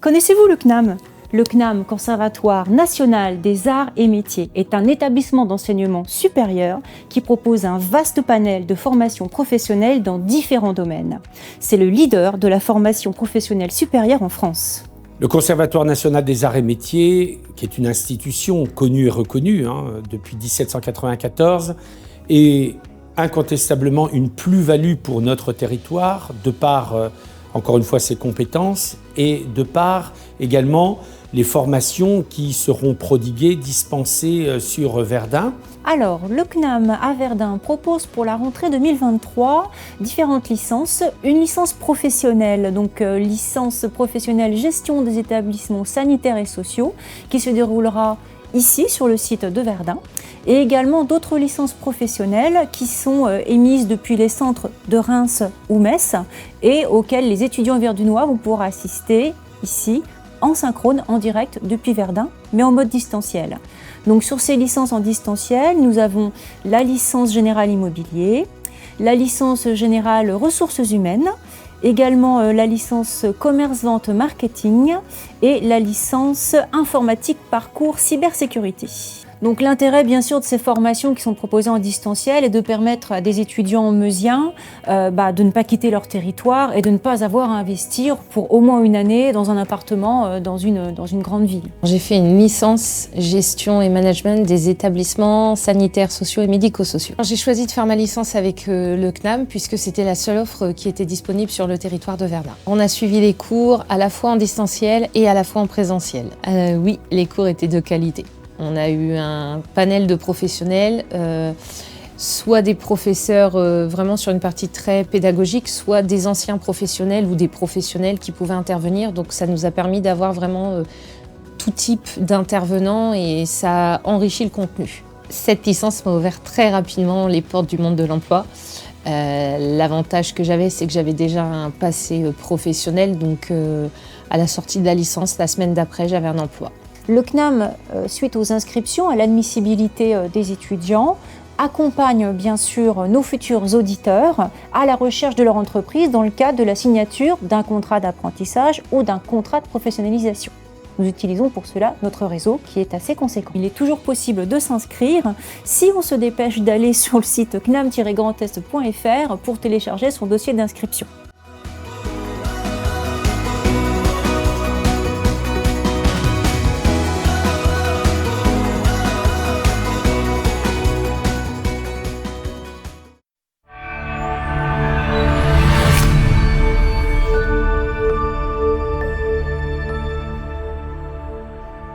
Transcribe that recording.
Connaissez-vous le CNAM? Le CNAM, Conservatoire national des arts et métiers, est un établissement d'enseignement supérieur qui propose un vaste panel de formations professionnelles dans différents domaines. C'est le leader de la formation professionnelle supérieure en France. Le Conservatoire national des arts et métiers, qui est une institution connue et reconnue depuis 1794, est incontestablement une plus-value pour notre territoire, de par, encore une fois, ses compétences et de par également les formations qui seront prodiguées, dispensées sur Verdun. Alors, le CNAM à Verdun propose pour la rentrée 2023 différentes licences. Une licence professionnelle, donc licence professionnelle gestion des établissements sanitaires et sociaux, qui se déroulera ici sur le site de Verdun, et également d'autres licences professionnelles qui sont émises depuis les centres de Reims ou Metz et auxquelles les étudiants verdunois vont pouvoir assister ici en synchrone, en direct depuis Verdun, mais en mode distanciel. Donc sur ces licences en distanciel, nous avons la licence générale immobilier, la licence générale ressources humaines, également la licence commerce-vente marketing et la licence informatique parcours cybersécurité. Donc l'intérêt bien sûr de ces formations qui sont proposées en distanciel est de permettre à des étudiants meusiens de ne pas quitter leur territoire et de ne pas avoir à investir pour au moins une année dans un appartement dans une grande ville. J'ai fait une licence gestion et management des établissements sanitaires, sociaux et médico-sociaux. J'ai choisi de faire ma licence avec le CNAM puisque c'était la seule offre qui était disponible sur le territoire de Verdun. On a suivi les cours à la fois en distanciel et à la fois en présentiel. Oui, les cours étaient de qualité. On a eu un panel de professionnels, soit des professeurs vraiment sur une partie très pédagogique, soit des anciens professionnels ou des professionnels qui pouvaient intervenir. Donc ça nous a permis d'avoir vraiment tout type d'intervenants et ça a enrichi le contenu. Cette licence m'a ouvert très rapidement les portes du monde de l'emploi. L'avantage que j'avais, c'est que j'avais déjà un passé professionnel, donc à la sortie de la licence, la semaine d'après, j'avais un emploi. Le CNAM, suite aux inscriptions, à l'admissibilité des étudiants, accompagne bien sûr nos futurs auditeurs à la recherche de leur entreprise dans le cadre de la signature d'un contrat d'apprentissage ou d'un contrat de professionnalisation. Nous utilisons pour cela notre réseau qui est assez conséquent. Il est toujours possible de s'inscrire si on se dépêche d'aller sur le site cnam-grandest.fr pour télécharger son dossier d'inscription.